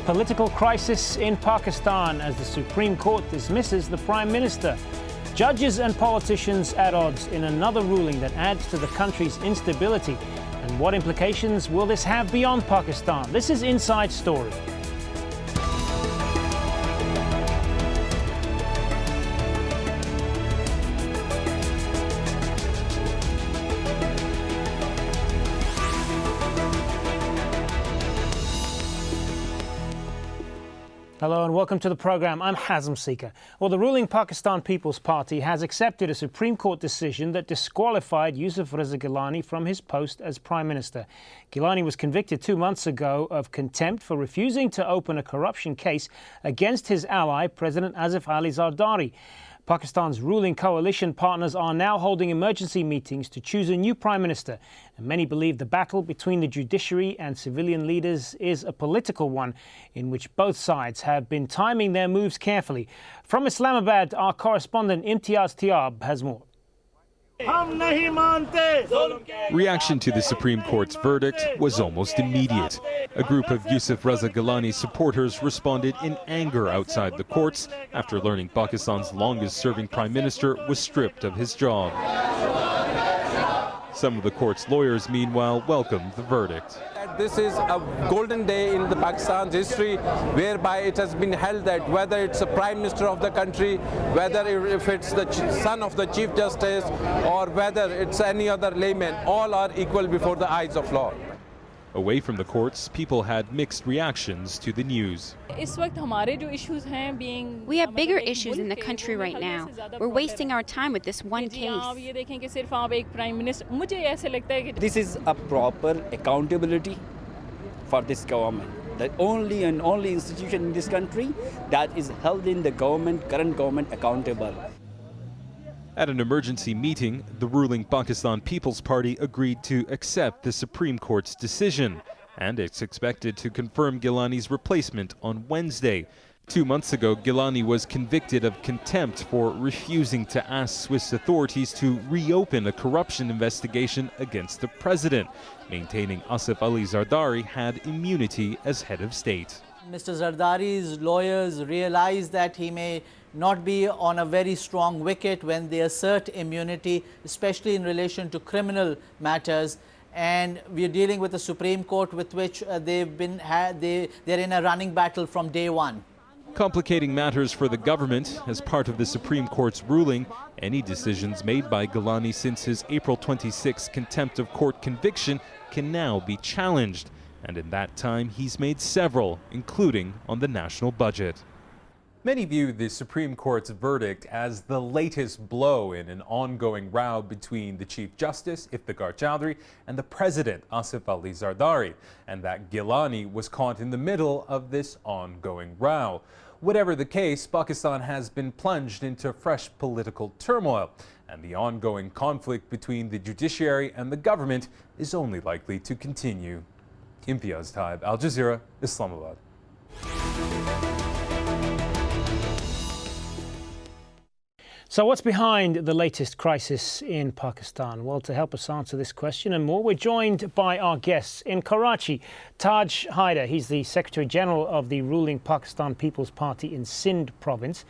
Political crisis in Pakistan as the Supreme Court dismisses the Prime Minister. Judges and politicians at odds in another ruling that adds to the country's instability. And what implications will this have beyond Pakistan? This is Inside Story. Hello and welcome to the program. I'm Hazm Seeker. Well, the ruling Pakistan People's Party has accepted a Supreme Court decision that disqualified Yusuf Raza Gilani from his post as Prime Minister. Gilani was convicted 2 months ago of contempt for refusing to open a corruption case against his ally, President Asif Ali Zardari. Pakistan's ruling coalition partners are now holding emergency meetings to choose a new Prime Minister. And many believe the battle between the judiciary and civilian leaders is a political one in which both sides have been timing their moves carefully. From Islamabad, our correspondent Imtiaz Tiab has more. Reaction to the Supreme Court's verdict was almost immediate. A group of Yusuf Raza Gilani supporters responded in anger outside the courts after learning Pakistan's longest-serving Prime Minister was stripped of his job. Some of the court's lawyers, meanwhile, welcomed the verdict. This is a golden day in the Pakistan's history, whereby it has been held that whether it's a Prime Minister of the country, whether if it's the son of the Chief Justice, or whether it's any other layman, all are equal before the eyes of law. Away from the courts, people had mixed reactions to the news. We have bigger issues in the country right now. We're wasting our time with this one case. This is a proper accountability for this government. The only and only institution in this country that is holding the government, current government, accountable. At an emergency meeting, the ruling Pakistan People's Party agreed to accept the Supreme Court's decision, and it's expected to confirm Gilani's replacement on Wednesday. 2 months ago, Gilani was convicted of contempt for refusing to ask Swiss authorities to reopen a corruption investigation against the president, maintaining Asif Ali Zardari had immunity as head of state. Mr. Zardari's lawyers realize that he may not be on a very strong wicket when they assert immunity, especially in relation to criminal matters. And we're dealing with the Supreme Court with which they're in a running battle from day one. Complicating matters for the government, as part of the Supreme Court's ruling, any decisions made by Gilani since his April 26 contempt of court conviction can now be challenged. And in that time, he's made several, including on the national budget. Many view the Supreme Court's verdict as the latest blow in an ongoing row between the Chief Justice, Iftikhar Chowdhury, and the President, Asif Ali Zardari, and that Gilani was caught in the middle of this ongoing row. Whatever the case, Pakistan has been plunged into fresh political turmoil, and the ongoing conflict between the judiciary and the government is only likely to continue. Imtiaz Taib, Al Jazeera, Islamabad. So what's behind the latest crisis in Pakistan? Well, to help us answer this question and more, we're joined by our guests in Karachi. Taj Haider, he's the Secretary General of the ruling Pakistan People's Party in Sindh province.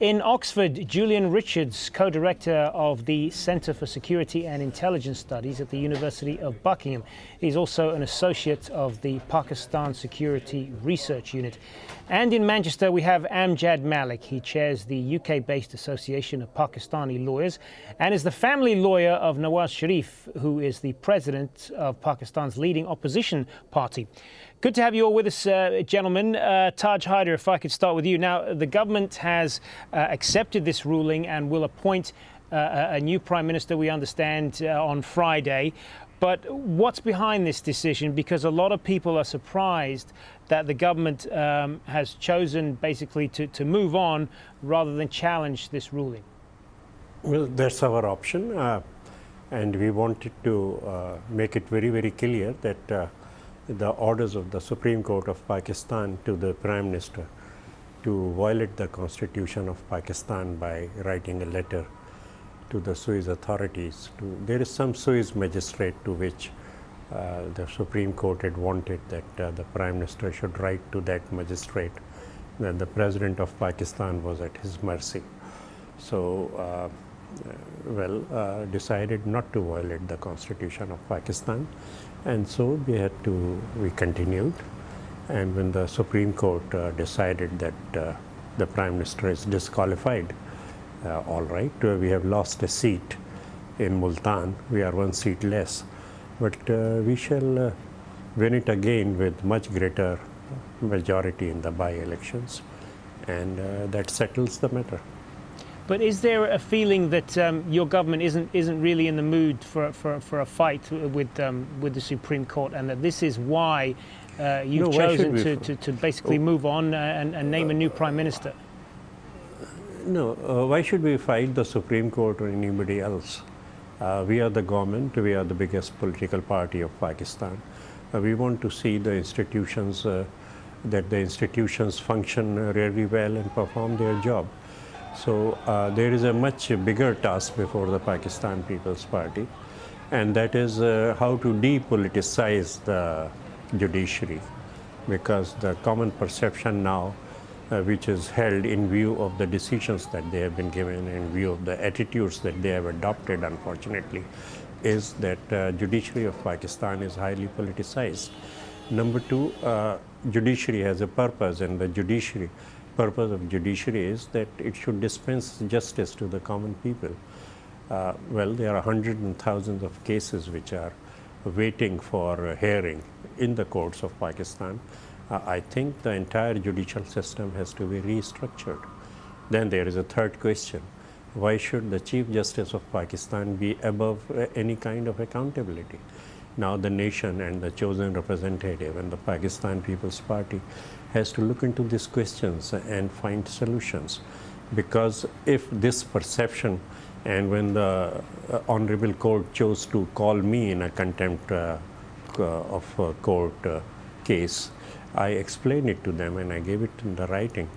In Oxford, Julian Richards, co-director of the Centre for Security and Intelligence Studies at the University of Buckingham. He's also an associate of the Pakistan Security Research Unit. And in Manchester, we have Amjad Malik. He chairs the UK-based Association of Pakistani Lawyers and is the family lawyer of Nawaz Sharif, who is the president of Pakistan's leading opposition party. Good to have you all with us, gentlemen. Taj Haider, if I could start with you. Now, the government has accepted this ruling and will appoint a new Prime Minister, we understand, on Friday. But what's behind this decision? Because a lot of people are surprised that the government has chosen basically to move on rather than challenge this ruling. Well, that's our option. And we wanted to make it very, very clear that the orders of the Supreme Court of Pakistan to the Prime Minister to violate the Constitution of Pakistan by writing a letter to the Swiss authorities. There is some Swiss magistrate to which The Supreme Court had wanted that the Prime Minister should write to that magistrate that the President of Pakistan was at his mercy. So, decided not to violate the Constitution of Pakistan, and so we continued. And when the Supreme Court decided that the Prime Minister is disqualified, all right, we have lost a seat in Multan, we are one seat less, but we shall win it again with much greater majority in the by-elections, and that settles the matter. But is there a feeling that your government isn't really in the mood for a fight with the Supreme Court, and that this is why you've chosen to basically move on and name a new Prime Minister? No, why should we fight the Supreme Court or anybody else? We are the government, we are the biggest political party of Pakistan. We want to see the institutions, that the institutions function really well and perform their job. So there is a much bigger task before the Pakistan People's Party, and that is how to depoliticize the judiciary, because the common perception now, which is held in view of the decisions that they have been given, in view of the attitudes that they have adopted, unfortunately, is that judiciary of Pakistan is highly politicized. Number two, judiciary has a purpose, and the purpose of judiciary is that it should dispense justice to the common people. There are hundreds and thousands of cases which are waiting for hearing in the courts of Pakistan. I think the entire judicial system has to be restructured. Then there is a third question. Why should the Chief Justice of Pakistan be above any kind of accountability? Now the nation and the chosen representative and the Pakistan People's Party has to look into these questions and find solutions. Because if this perception, and when the Honorable Court chose to call me in a contempt of court case, I explained it to them and I gave it in the writing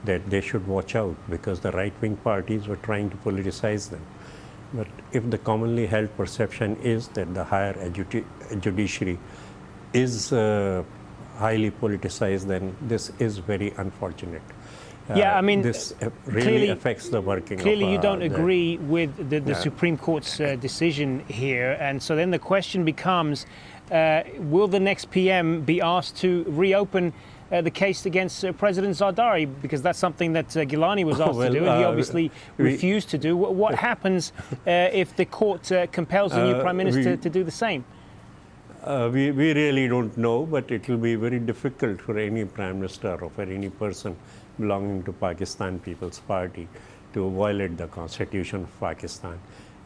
that they should watch out, because the right-wing parties were trying to politicize them. But if the commonly held perception is that the higher judiciary is highly politicized, then this is very unfortunate. Yeah, I mean, this really affects the working. Clearly, you don't agree with the Supreme Court's decision here, and so then the question becomes: will the next PM be asked to reopen the case against President Zardari? Because that's something that Gilani was asked to do, and he obviously refused to do. What happens if the court compels the new Prime Minister to do the same? We really don't know, but it will be very difficult for any Prime Minister or for any person belonging to Pakistan People's Party to violate the Constitution of Pakistan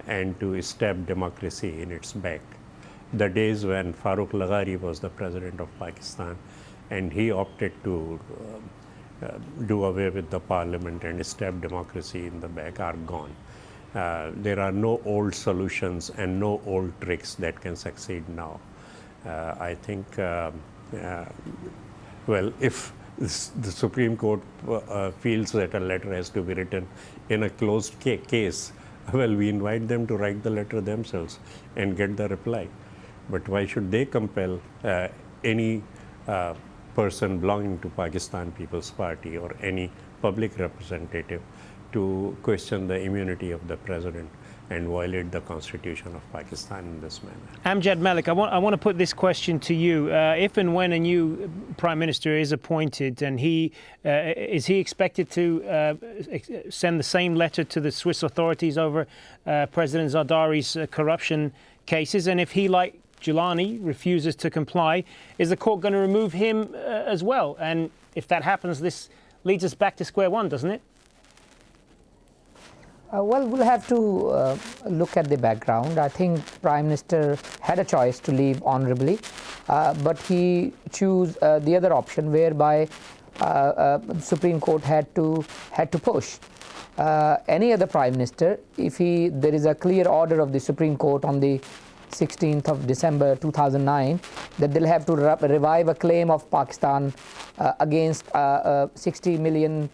and to stab democracy in its back. The days when Farooq Laghari was the President of Pakistan and he opted to do away with the parliament and stab democracy in the back are gone. There are no old solutions and no old tricks that can succeed now. I think, if the Supreme Court feels that a letter has to be written in a closed case, we invite them to write the letter themselves and get the reply. But why should they compel any person belonging to Pakistan People's Party or any public representative to question the immunity of the president and violate the Constitution of Pakistan in this manner? Amjad Malik, I want to put this question to you. If and when a new Prime Minister is appointed, and is he expected to send the same letter to the Swiss authorities over President Zardari's corruption cases? And if he, like Gilani, refuses to comply, is the court going to remove him as well? And if that happens, this leads us back to square one, doesn't it? We'll have to look at the background. I think Prime Minister had a choice to leave honorably, but he chose the other option, whereby the Supreme Court had to push. Any other Prime Minister, if there is a clear order of the Supreme Court on the 16th of December 2009 that they'll have to revive a claim of Pakistan against £60 million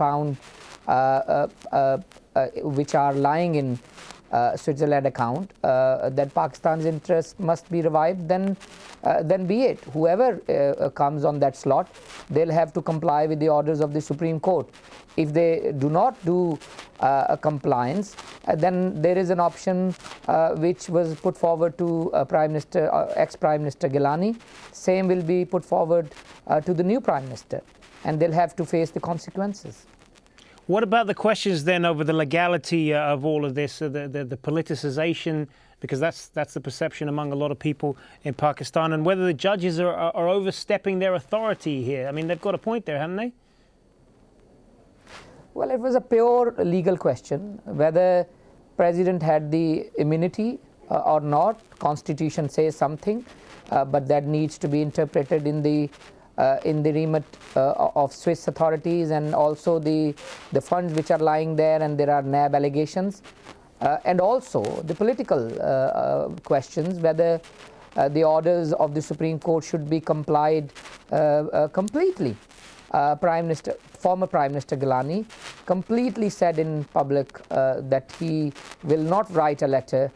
which are lying in Switzerland account, that Pakistan's interest must be revived, then be it. Whoever comes on that slot, they'll have to comply with the orders of the Supreme Court. If they do not do a compliance, then there is an option which was put forward to ex-Prime Minister Gilani. Same will be put forward to the new Prime Minister, and they'll have to face the consequences. What about the questions then over the legality of all of this, the politicization, because that's the perception among a lot of people in Pakistan, and whether the judges are overstepping their authority here? I mean, they've got a point there, haven't they? Well, it was a pure legal question, whether President had the immunity or not. Constitution says something, but that needs to be interpreted in the remit of Swiss authorities, and also the funds which are lying there, and there are NAB allegations, and also the political questions, whether the orders of the Supreme Court should be complied completely. Former Prime Minister Gilani completely said in public that he will not write a letter,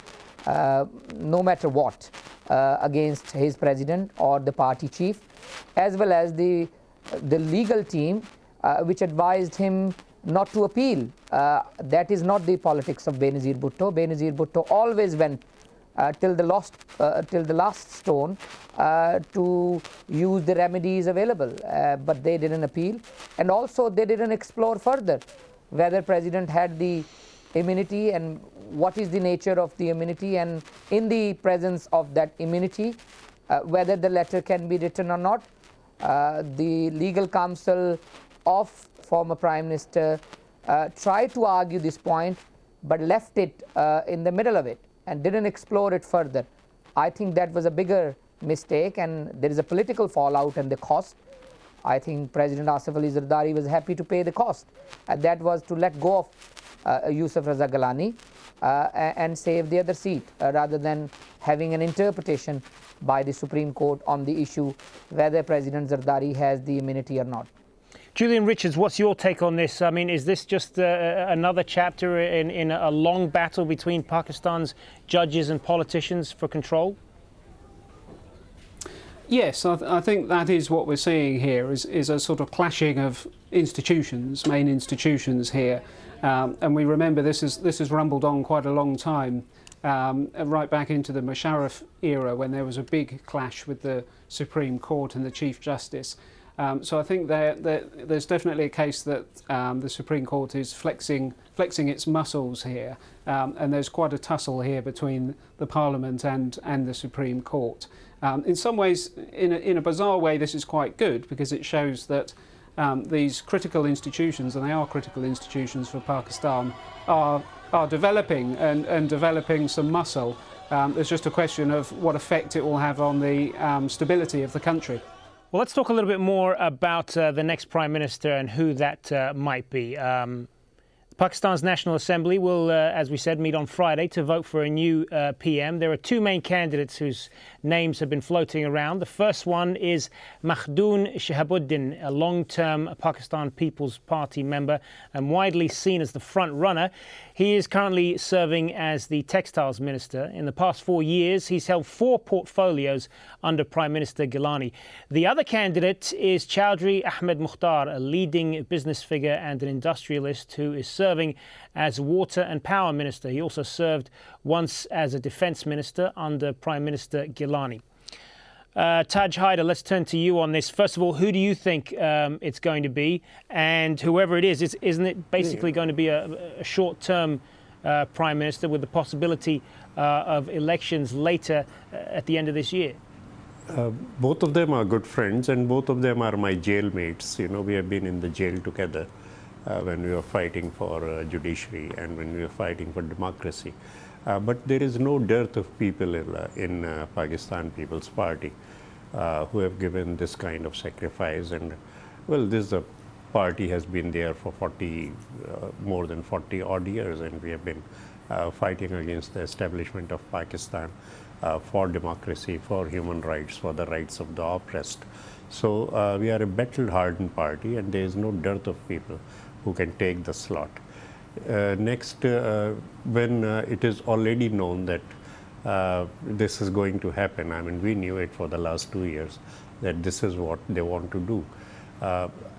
no matter what, against his president or the party chief, as well as the legal team which advised him not to appeal. That is not the politics of Benazir Bhutto. Benazir Bhutto always went till the last stone to use the remedies available, but they didn't appeal, and also they didn't explore further whether President had the immunity and what is the nature of the immunity, and in the presence of that immunity, whether the letter can be written or not. The legal counsel of former Prime Minister tried to argue this point, but left it in the middle of it and didn't explore it further. I think that was a bigger mistake, and there is a political fallout and the cost. I think President Asif Ali Zardari was happy to pay the cost, and that was to let go of Yusuf Raza Gilani and save the other seat, rather than having an interpretation by the Supreme Court on the issue whether President Zardari has the immunity or not. Julian Richards, what's your take on this? I mean, is this just another chapter in a long battle between Pakistan's judges and politicians for control? Yes, I think that is what we're seeing here, is a sort of clashing of institutions, main institutions here. And we remember this has rumbled on quite a long time, right back into the Musharraf era, when there was a big clash with the Supreme Court and the Chief Justice. So I think there's definitely a case that the Supreme Court is flexing its muscles here, and there's quite a tussle here between the Parliament and the Supreme Court. In some ways, in a bizarre way, this is quite good, because it shows that these critical institutions, and they are critical institutions for Pakistan, are developing and developing some muscle. There's just a question of what effect it will have on the stability of the country. Well, let's talk a little bit more about the next Prime Minister and who that might be. Pakistan's National Assembly will, as we said, meet on Friday to vote for a new PM. There are two main candidates whose names have been floating around. The first one is Makhdoon Shahabuddin, a long-term Pakistan People's Party member and widely seen as the front runner. He is currently serving as the Textiles Minister. In the past 4 years, he's held 4 portfolios under Prime Minister Gilani. The other candidate is Chaudhry Ahmed Mukhtar, a leading business figure and an industrialist who is serving as Water and Power Minister. He also served once as a Defence Minister under Prime Minister Gilani. Taj Haider, let's turn to you on this. First of all, who do you think it's going to be? And whoever it is, isn't it basically going to be a short-term Prime Minister with the possibility of elections later at the end of this year? Both of them are good friends, and both of them are my jail mates. You know, we have been in the jail together when we were fighting for judiciary and when we were fighting for democracy. But there is no dearth of people in Pakistan People's Party who have given this kind of sacrifice. And well, this party has been there for more than 40 odd years, and we have been fighting against the establishment of Pakistan for democracy, for human rights, for the rights of the oppressed. So we are a battle-hardened party, and there is no dearth of people who can take the slot. Next, when it is already known that this is going to happen, I mean, we knew it for the last 2 years that this is what they want to do.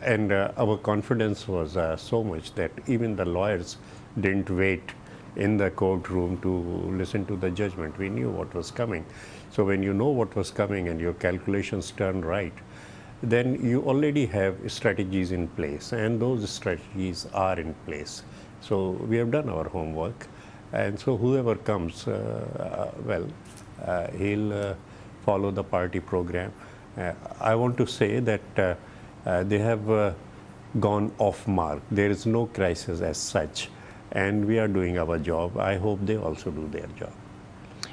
And our confidence was so much that even the lawyers didn't wait in the courtroom to listen to the judgment. We knew what was coming. So when you know what was coming and your calculations turn right, then you already have strategies in place, and those strategies are in place. So we have done our homework, and so whoever comes, he'll follow the party program. I want to say that they have gone off mark. There is no crisis as such, and we are doing our job. I hope they also do their job.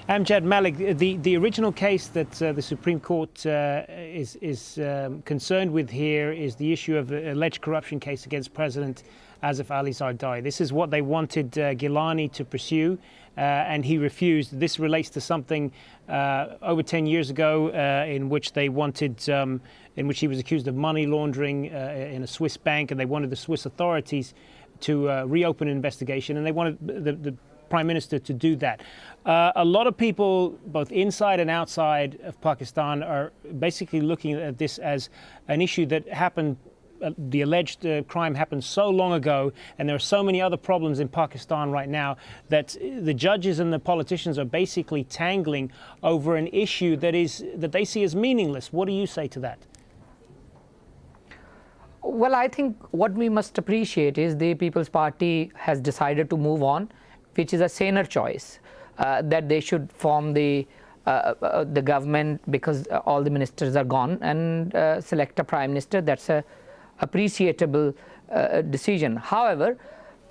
Amjad, Malik, the original case that the Supreme Court is concerned with here is the issue of the alleged corruption case against President Asif Ali Zardari. This is what they wanted Gilani to pursue, and he refused. This relates to something over 10 years ago in which they wanted, in which he was accused of money laundering in a Swiss bank, and they wanted the Swiss authorities to reopen an investigation, and they wanted the Prime Minister to do that. A lot of people, both inside and outside of Pakistan, are basically looking at this as an issue that happened, the alleged crime happened so long ago, and there are so many other problems in Pakistan right now that the judges and the politicians are basically tangling over an issue that they see as meaningless. What do you say to that? Well, I think what we must appreciate is the People's Party has decided to move on, which is a saner choice, that they should form the government because all the ministers are gone, and select a prime minister. That's a appreciable decision. However,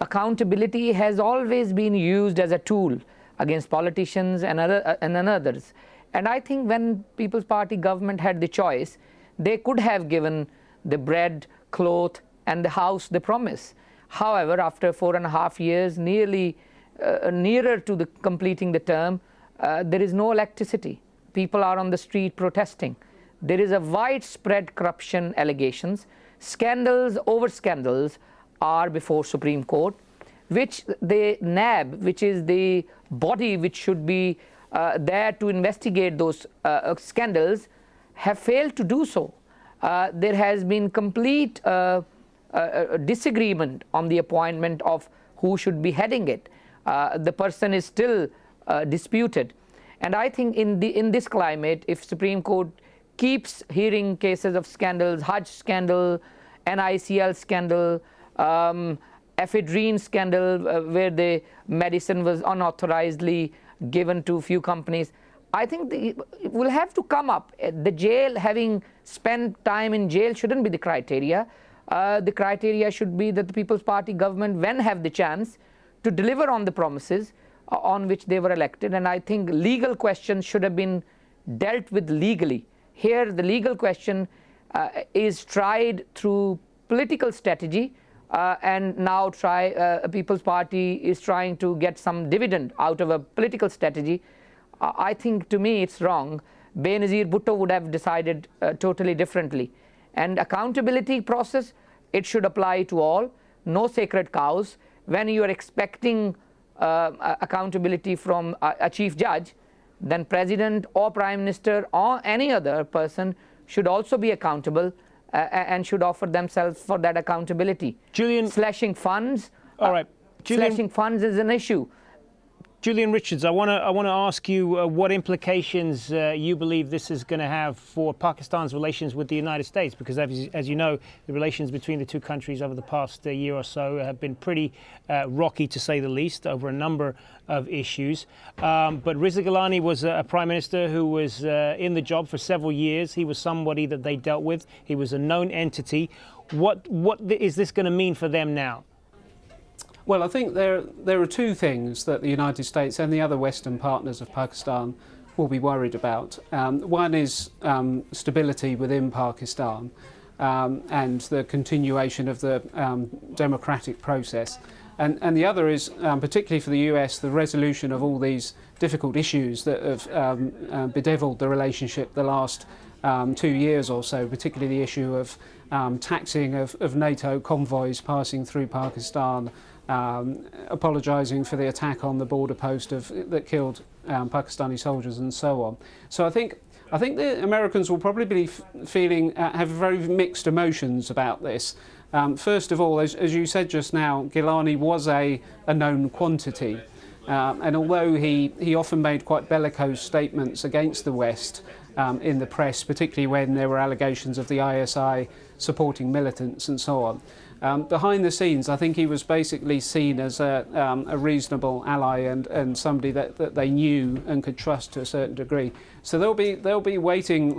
accountability has always been used as a tool against politicians and others. And I think when People's Party government had the choice, they could have given the bread, cloth, and the house they promise. However, after 4.5 years, nearer to completing the term, there is no electricity. People are on the street protesting. There is a widespread corruption allegations. Scandals over scandals are before Supreme Court, which the NAB, which is the body which should be there to investigate those scandals, have failed to do so. There has been complete disagreement on the appointment of who should be heading it. The person is still disputed, and I think in this climate, if Supreme Court keeps hearing cases of scandals, Hajj scandal, NICL scandal, ephedrine scandal, where the medicine was unauthorizedly given to few companies, I think it will have to come up. The jail, having spent time in jail, shouldn't be the criteria. The criteria should be that the People's Party government, when have the chance to deliver on the promises on which they were elected, and I think legal questions should have been dealt with legally. Here, the legal question is tried through political strategy, and now People's Party is trying to get some dividend out of a political strategy. I think, to me, it's wrong. Benazir Bhutto would have decided totally differently. And accountability process, it should apply to all. No sacred cows. When you are expecting accountability from a chief judge, then president or prime minister or any other person should also be accountable and should offer themselves for that accountability. Julian, slashing funds. All right, Julian, slashing funds is an issue. Julian Richards, I want to ask you what implications you believe this is going to have for Pakistan's relations with the United States, because as you know, the relations between the two countries over the past year or so have been pretty rocky, to say the least, over a number of issues. But Raza Gilani was a prime minister who was in the job for several years. He was somebody that they dealt with. He was a known entity. What is this going to mean for them now? Well, I think there are two things that the United States and the other Western partners of Pakistan will be worried about. One is stability within Pakistan and the continuation of the democratic process. And the other is, particularly for the US, the resolution of all these difficult issues that have bedeviled the relationship the last 2 years or so, particularly the issue of taxing of NATO convoys passing through Pakistan, apologising for the attack on the border post that killed Pakistani soldiers and so on. So I think the Americans will probably be feeling, have very mixed emotions about this. First of all, as you said just now, Gilani was a known quantity. And although he often made quite bellicose statements against the West in the press, particularly when there were allegations of the ISI supporting militants and so on, behind the scenes, I think he was basically seen as a reasonable ally and somebody that they knew and could trust to a certain degree. So they'll be waiting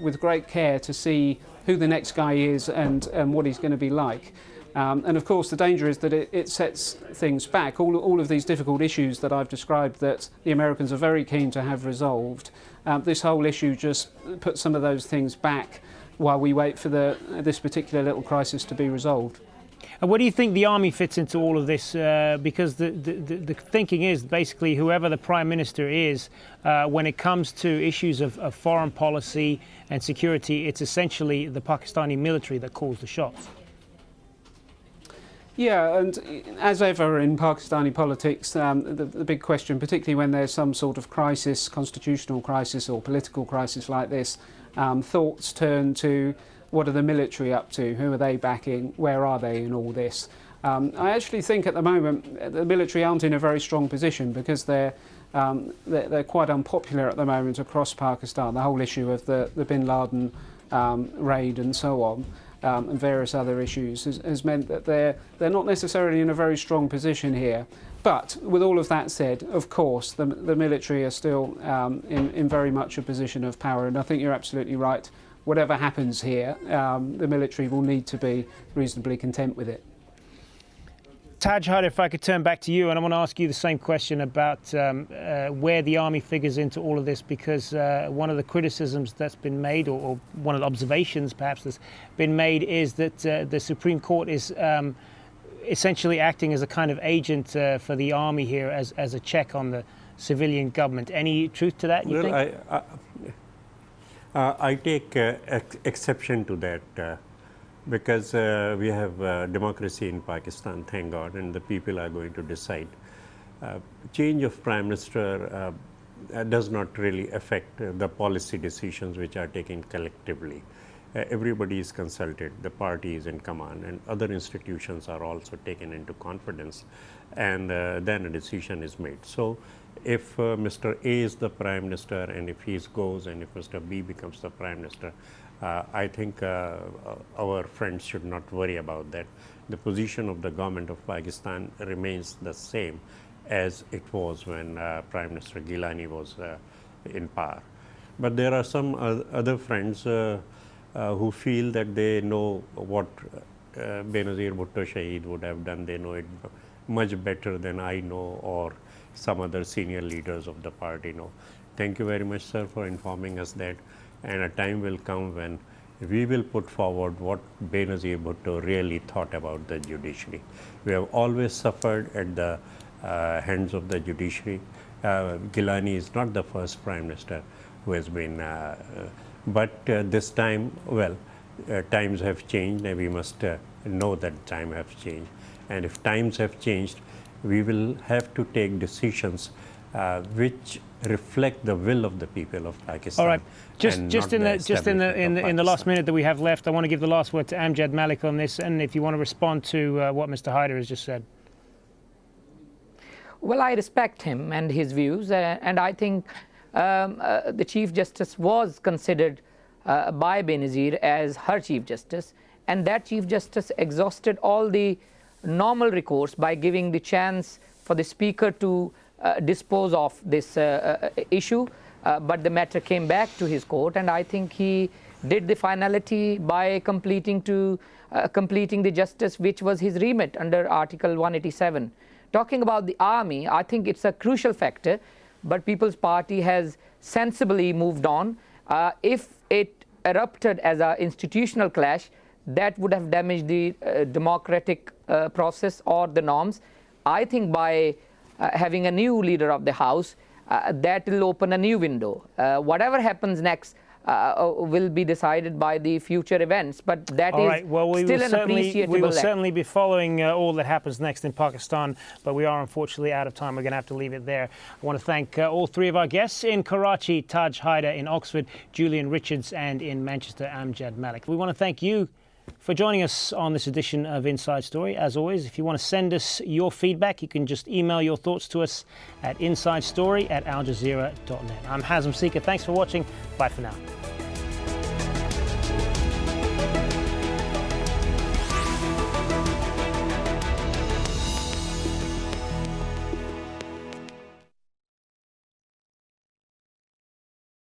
with great care to see who the next guy is and what he's going to be like. And of course, the danger is that it sets things back. All of these difficult issues that I've described that the Americans are very keen to have resolved, this whole issue just puts some of those things back while we wait for this particular little crisis to be resolved. And what do you think the army fits into all of this? Because the thinking is basically whoever the Prime Minister is, when it comes to issues of foreign policy and security, it's essentially the Pakistani military that calls the shots. Yeah, and as ever in Pakistani politics, the big question, particularly when there's some sort of crisis, constitutional crisis or political crisis like this, thoughts turn to what are the military up to, who are they backing, where are they in all this. I actually think at the moment the military aren't in a very strong position because they're quite unpopular at the moment across Pakistan. The whole issue of the Bin Laden raid and so on. And various other issues has meant that they're not necessarily in a very strong position here. But with all of that said, of course, the military are still in very much a position of power. And I think you're absolutely right. Whatever happens here, the military will need to be reasonably content with it. Taj Haider, if I could turn back to you, and I want to ask you the same question about where the army figures into all of this, because one of the criticisms that's been made, or one of the observations perhaps that's been made, is that the Supreme Court is essentially acting as a kind of agent for the army here as a check on the civilian government. Any truth to that, you think? I take exception to that. Because we have democracy in Pakistan, thank God, and the people are going to decide. Change of Prime Minister does not really affect the policy decisions which are taken collectively. Everybody is consulted, the party is in command, and other institutions are also taken into confidence, and then a decision is made. So if Mr. A is the Prime Minister, and if he goes, and if Mr. B becomes the Prime Minister, I think our friends should not worry about that. The position of the government of Pakistan remains the same as it was when Prime Minister Gilani was in power. But there are some other friends who feel that they know what Benazir Bhutto Shaheed would have done. They know it much better than I know, or some other senior leaders of the party know. Thank you very much, sir, for informing us that. And a time will come when we will put forward what Benazir Bhutto really thought about the judiciary. We have always suffered at the hands of the judiciary. Gilani is not the first Prime Minister who has been, but this time, well, times have changed, and we must know that time has changed. And if times have changed, we will have to take decisions which reflect the will of the people of Pakistan. All right, just in the last minute that we have left, I want to give the last word to Amjad Malik on this, and if you want to respond to what Mr. Haider has just said. Well, I respect him and his views, and I think the Chief Justice was considered by Benazir as her Chief Justice, and that Chief Justice exhausted all the normal recourse by giving the chance for the Speaker to dispose of this issue, but the matter came back to his court, and I think he did the finality by completing the justice which was his remit under Article 187. Talking about the army, I think it's a crucial factor, but People's Party has sensibly moved on. If it erupted as an institutional clash, that would have damaged the democratic process or the norms. I think by having a new leader of the House, that will open a new window. Whatever happens next, will be decided by the future events. But that all is right. Well, still an appreciable we will act. certainly be following all that happens next in Pakistan, but we are unfortunately out of time. We're going to have to leave it there. I want to thank all three of our guests in Karachi, Taj Haider; in Oxford, Julian Richards; and in Manchester, Amjad Malik. We want to thank you for joining us on this edition of Inside Story. As always, if you want to send us your feedback, you can just email your thoughts to us at insidestory@aljazeera.net. I'm Hazem Seeker. Thanks for watching. Bye for now.